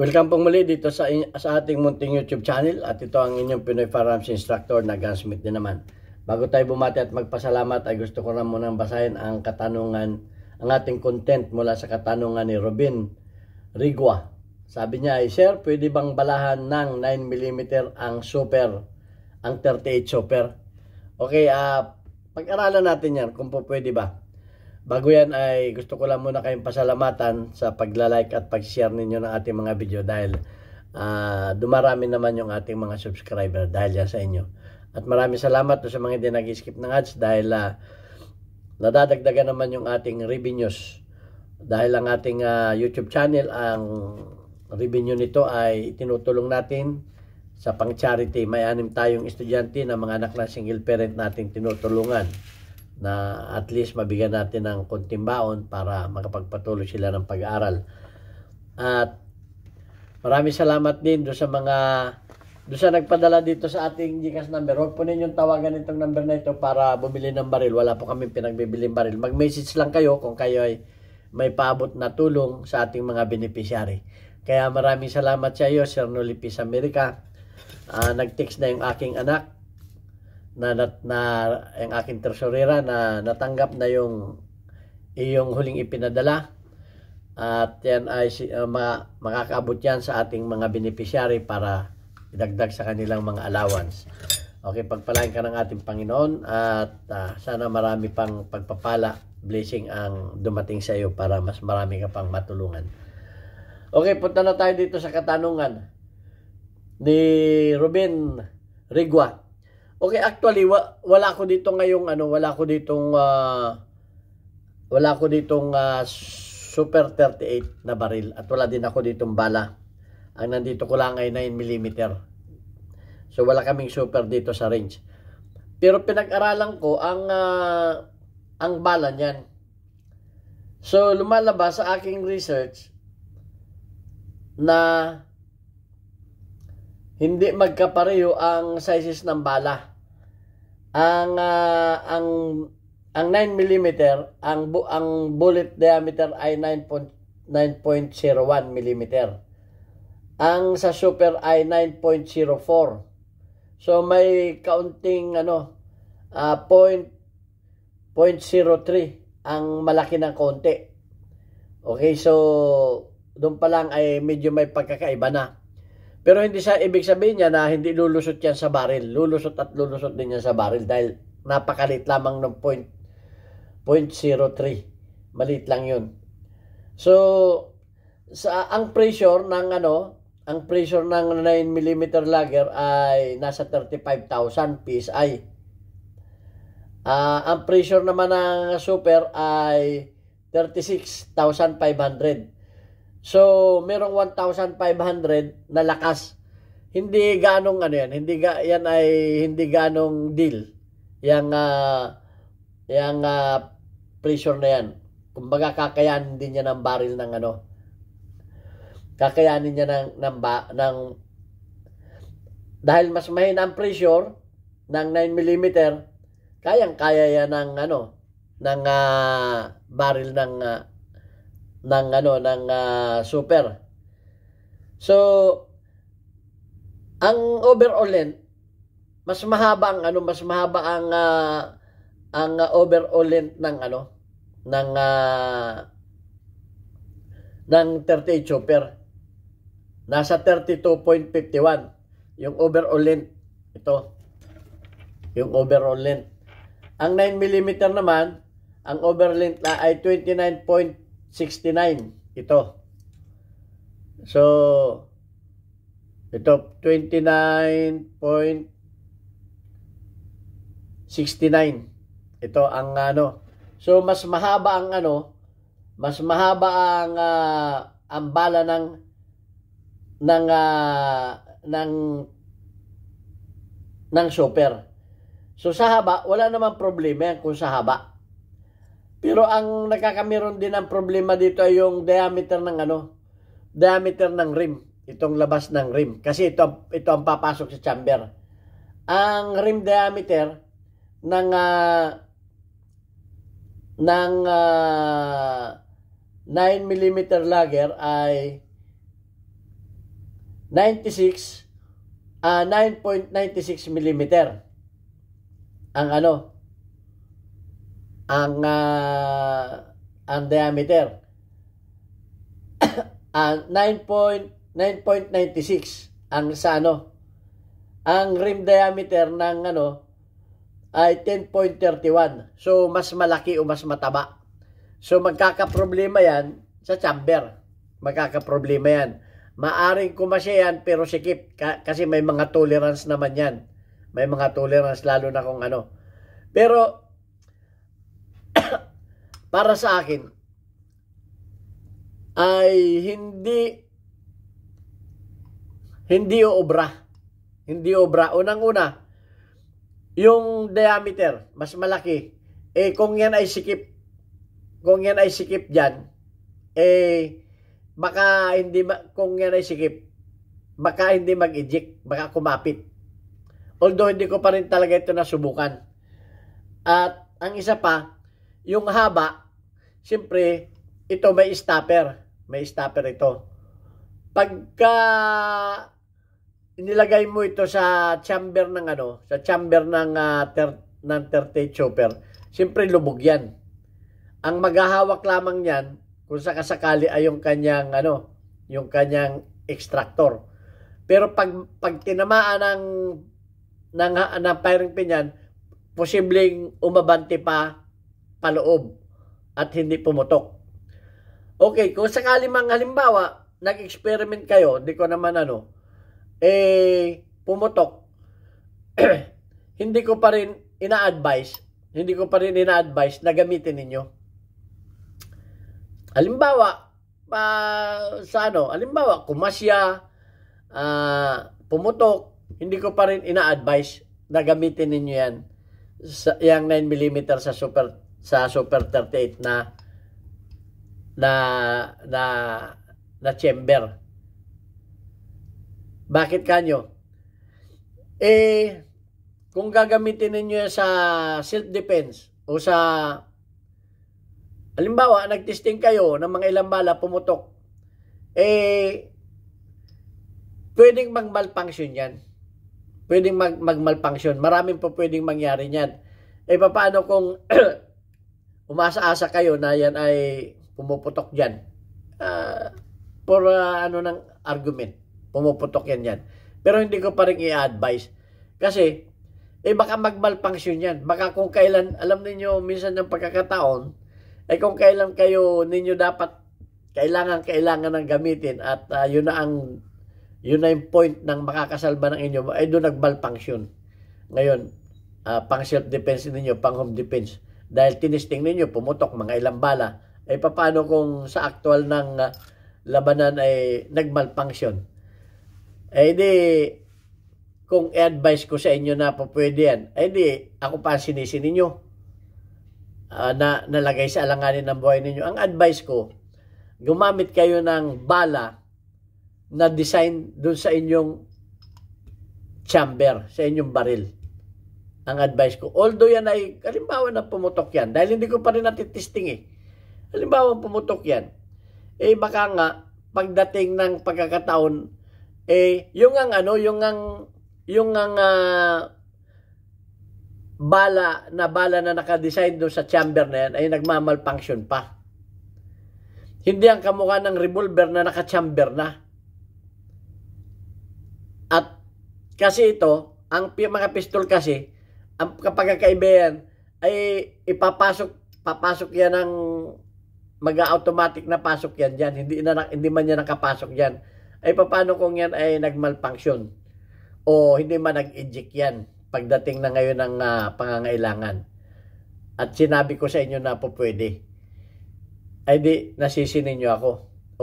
Welcome pong muli dito sa ating munting YouTube channel at ito ang inyong Pinoy Firearms Instructor na Gunsmith din naman. Bago tayo bumati at magpasalamat ay gusto ko na munang basahin ang katanungan, ang ating content mula sa katanungan ni Robin Rigwa. Sabi niya ay, Sir, pwede bang balahan ng 9mm ang super, ang 38 super? Okay, pag-aralan natin yan kung po pwede ba. Bago yan ay gusto ko lang muna kayong pasalamatan sa pagla-like at pag-share ninyo ng ating mga video dahil dumarami naman yung ating mga subscriber dahil yan sa inyo. At maraming salamat sa mga hindi nag-skip ng ads dahil nadadagdagan naman yung ating revenues. Dahil ang ating YouTube channel, ang revenue nito ay tinutulong natin sa pang-charity. May 6 tayong estudyante na mga anak na single parent nating tinutulungan na at least mabigyan natin ng konting baon para makapagpatuloy sila ng pag-aaral. At maraming salamat din doon sa nagpadala dito sa ating GCash number. Huwag po ninyong tawagan itong number na ito para bumili ng baril. Wala po kami pinagbibiling baril. Mag-message lang kayo kung kayo ay may paabot na tulong sa ating mga beneficiary. Kaya maraming salamat sa iyo, Sir Nolipis America. Nag-text na yung aking anak na ang aking tresurera na natanggap na yung iyong huling ipinadala at yan ay makakaabot yan sa ating mga beneficiary para idagdag sa kanilang mga allowance. Okay, pagpalain ka ng ating Panginoon at sana marami pang pagpapala, blessing ang dumating sa iyo para mas marami ka pang matulungan. Okay, punta na tayo dito sa katanungan ni Ruben Rigwa. Okay, actually wala ko dito ngayong wala ko ditong Super 38 na baril at wala din ako ditong bala. Ang nandito ko lang ay 9mm. So wala kaming super dito sa range. Pero pinag-aralan ko ang bala niyan. So lumalabas sa aking research na hindi magkapareho ang sizes ng bala. Ang 9mm, ang bullet diameter ay 9.01 mm. Ang sa super ay 9.04. So may kaunting 0.03 ang malaki ng konti. Okay, so doon pa lang ay medyo may pagkakaiba na. Pero hindi sa ibig sabihin niya na hindi lulusot yan sa baril. Lulusot at lulusot din yan sa baril dahil napakalit lamang ng 0.03. Maliit lang yun. So, ang pressure ng ang pressure ng 9mm lager ay nasa 35,000 PSI. Ang pressure naman ng super ay 36,500. So, merong 1,500 na lakas. Hindi ganong yan ay hindi ganong deal. Yang pressure na yan. Kumbaga kakayanin din niya ng baril ng kakayanin niya ng dahil mas mahina ang pressure ng 9mm, kayang-kaya yan ng baril ng super. So ang overall length mas mahaba ang overall length ng 38 super. Nasa 32.51 yung overall length. Ito yung overall length. Ang 9mm naman, ang overall length na ay 29.69. Ito. So, ito 29.69. Ito ang So mas mahaba ang ang bala ng super. So sa haba, wala namang problema kung sa haba. Pero ang nakakamiron din ng problema dito ay yung diameter ng rim. Itong labas ng rim. Kasi ito ang papasok sa chamber. Ang rim diameter ng 9mm lager ay 9.96 millimeter ang ano, ang diameter. 9.96 ang sa ano, ang rim diameter ng ano ay 10.31. So mas malaki o mas mataba. So magkakaproblema yan sa chamber. Magkakaproblema yan. Maaring kumasya yan pero sikip kasi may mga tolerance naman yan. May mga tolerance lalo na kung ano. Pero para sa akin ay hindi obra. Hindi obra. Unang-una, yung diameter mas malaki. Kung yan ay sikip diyan, baka hindi kung yan ay sikip, baka hindi mag-eject, baka kumapit. Although hindi ko pa rin talaga ito nasubukan. At ang isa pa, yung haba, siyempre, ito may stopper. May stopper ito. Pagka inilagay mo ito sa chamber ng ano, sa chamber ng 38 chopper, siyempre lubog yan. Ang maghahawak lamang niyan, kung sakasakali ay yung kanyang ano, yung kanyang extractor. Pero pag tinamaan ng firing pin yan, posibleng umabante pa paloob at hindi pumutok. Okay, kung sakali mang halimbawa, nag-experiment kayo, di ko naman ano, pumutok, hindi ko pa rin ina-advise na gamitin ninyo. Halimbawa, halimbawa, kumasya, pumutok, hindi ko pa rin ina-advise na gamitin ninyo yan. Yung 9mm sa Super 38 na chamber. Bakit kanyo? Kung gagamitin ninyo sa self-defense o sa halimbawa, nag-testing kayo ng mga ilang bala, pumutok, pwedeng mag-malfunction yan. Pwedeng mag-malfunction. Maraming po pwedeng mangyari yan. Paano kung umasa-asa kayo na yan ay pumuputok dyan? For ng argument, pumuputok yan. Pero hindi ko pa rin i-advise. Kasi, baka mag-malfunction yan. Baka kung kailan, alam niyo minsan ng pagkakataon, kung kailan kayo ninyo dapat kailangan ng gamitin at yun na yung point ng makakasalba ng inyo ay doon nag-malfunction. Ngayon, pang self-defense ninyo, pang home defense. Dahil tinisting ninyo, pumutok mga ilang bala. Paano kung sa actual ng labanan ay nag-malfunction? Di, kung i-advise ko sa inyo na po pwede yan, di, ako pa sinisi ninyo na nalagay sa alanganin ng buhay ninyo. Ang advice ko, gumamit kayo ng bala na design dun sa inyong chamber, sa inyong baril. Ang advice ko. Although yan ay, halimbawa na pumutok yan, dahil hindi ko pa rin natitesting halimbawa pumutok yan, baka nga, pagdating ng pagkakataon, yung bala na nakadesign doon sa chamber na yan ay nagmamalfunction pa. Hindi ang kamukha ng revolver na naka-chamber na. At kasi ito, ang mga pistol kasi, kapag kakaiba yan, ay papasok yan ng mag-automatic na pasok yan dyan. Hindi man yan nakapasok dyan. Paano kung yan ay nagmalfunction? O hindi man nag-eject yan pagdating na ngayon ng pangangailangan. At sinabi ko sa inyo na po pwede. Di, nasisi ninyo ako.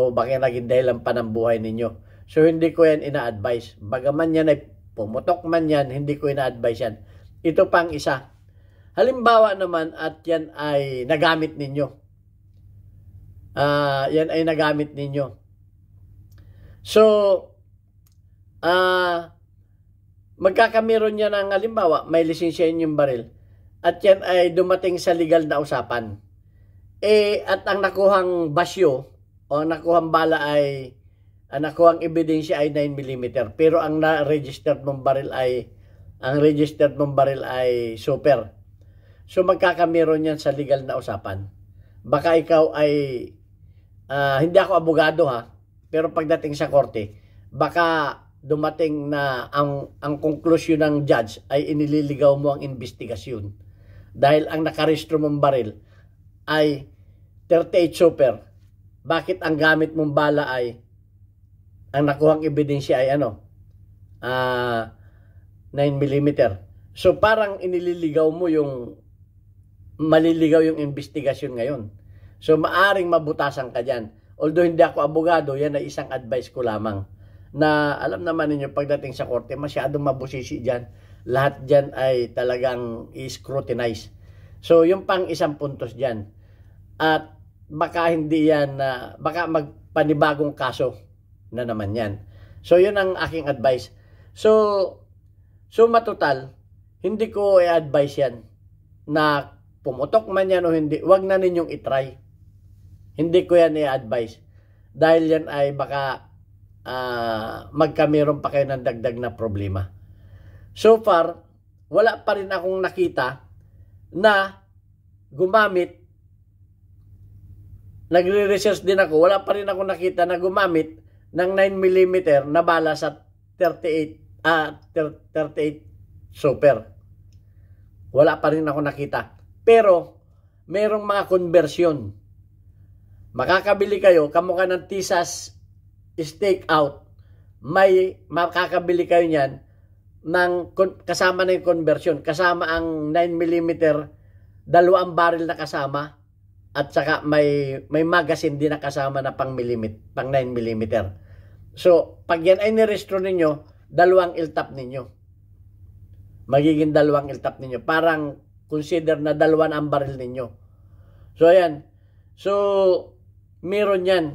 O bakit naging dahilan pa ng buhay ninyo. So, hindi ko yan ina-advise. Bagaman yan ay pumutok man yan, hindi ko ina-advise yan. Ito pang isa. Halimbawa naman at yan ay nagamit ninyo. Yan ay nagamit ninyo. So, magkakameron niya ng halimbawa, may lisensya yung baril. At yan ay dumating sa legal na usapan. At ang nakuhang basyo o ang nakuhang bala ay ang nakuhang ebidensya ay 9mm, pero ang registered mong baril ay super. So magkakameron yan sa legal na usapan. Baka ikaw ay hindi ako abogado ha, pero pagdating sa korte, baka dumating na ang konklusyon ng judge ay inililigaw mo ang investigasyon. Dahil ang nakarehistro mong baril ay 38 super. Bakit ang gamit mong bala ay ang nakuhang ebidensya ay 9mm. So parang inililigaw mo maliligaw yung investigasyon ngayon. So maaring mabutasan ka dyan. Although hindi ako abogado, yan ay isang advice ko lamang. Na alam naman ninyo pagdating sa korte, masyadong mabusisi dyan. Lahat dyan ay talagang i-scrutinize. So yung pang isang puntos dyan. At baka hindi yan, baka magpanibagong kaso na naman yan. So yun ang aking advice. So matutal, hindi ko i-advise yan na pumutok man yan o hindi, wag na ninyong itry. Hindi ko yan i-advise. Dahil yan ay baka magkameron pa kayo ng dagdag na problema. So far, wala pa rin akong nakita na gumamit. Nagre-research din ako. Wala pa rin akong nakita na gumamit ng 9mm na bala sa 38 super. Wala pa rin ako nakita. Pero, merong mga conversion. Makakabili kayo, kamukha ng Tisas Stakeout. May makakabili kayo niyan kasama na yung conversion. Kasama ang 9mm, dalawang baril na kasama. At saka may magazine din na kasama na pang 9mm. So, pag yan ay nirehistro ninyo, dalawang iltap ninyo. Magiging dalawang iltap ninyo. Parang consider na dalawa ang baril ninyo. So, ayan. So, meron yan.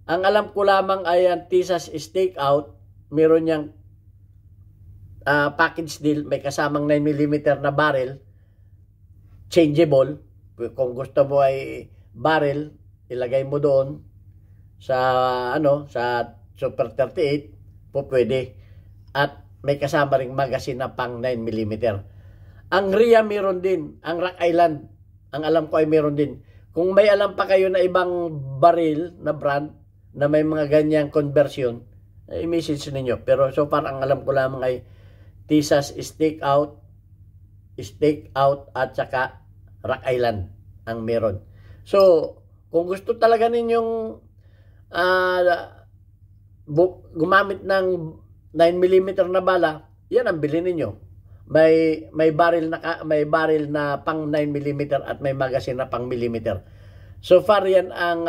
Ang alam ko lamang ay ang Tisas Stakeout. Meron yang package deal. May kasamang 9mm na baril. Changeable. Kung gusto mo ay baril, ilagay mo doon sa sa Super 38, po pwede. At may kasama ring magazine na pang 9mm. Ang RIA meron din, ang Rock Island, ang alam ko ay meron din. Kung may alam pa kayo na ibang baril na brand na may mga ganyang conversion, i-message ninyo. Pero so far ang alam ko lamang ay Tisas Stakeout at saka Rock Island ang meron. So, kung gusto talaga ninyong gumamit ng 9mm na bala, yan ang bilhin ninyo. May baril na pang 9mm at may magazine na pang millimeter. So far yan ang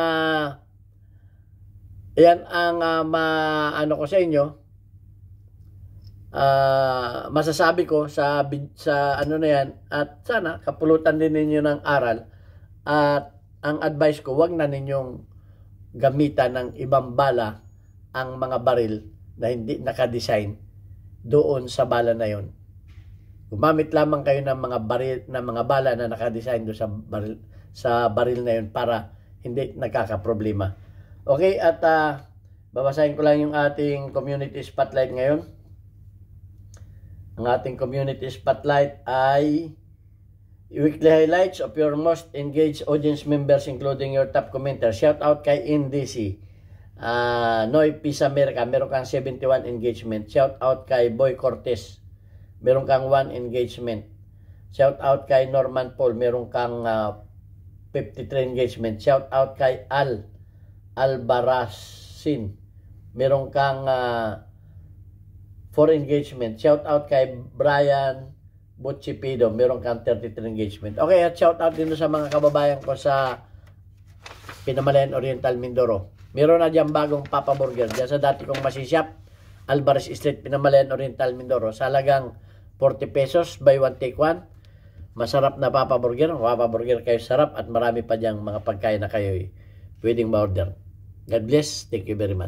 ano ko sa inyo. Masasabi ko sa ano na yan, at sana kapulutan din ninyo ng aral. At ang advice ko, wag na ninyong gamitan ng ibang bala ang mga baril na hindi nakadesign doon sa bala na yon. Gumamit lamang kayo ng mga bala na nakadesign doon sa baril na yon para hindi nagkakaproblema. Okay, at babasahin ko lang yung ating community spotlight ngayon. Ang ating community spotlight ay weekly highlights of your most engaged audience members including your top commenter. Shout out kay NDC. Noy Peace America, meron kang 71 engagement. Shout out kay Boy Cortez, meron kang 1 engagement. Shout out kay Norman Paul, meron kang 53 engagement. Shout out kay Albarazin, meron kang 4 engagement. Shout out kay Brian Butchipido, meron kang 33 engagement. Okay, at shout out din sa mga kababayan ko sa Pinamalayan Oriental, Mindoro. Meron na dyan bagong Papa Burger. Diyan sa dati kong masishop, Alvarez Street, Pinamalayan Oriental, Mindoro. Sa halagang 40 pesos, buy one take one. Masarap na Papa Burger. Papa Burger kayo sarap at marami pa diyang mga pagkain na kayo pwedeng ma-order. God bless. Thank you very much.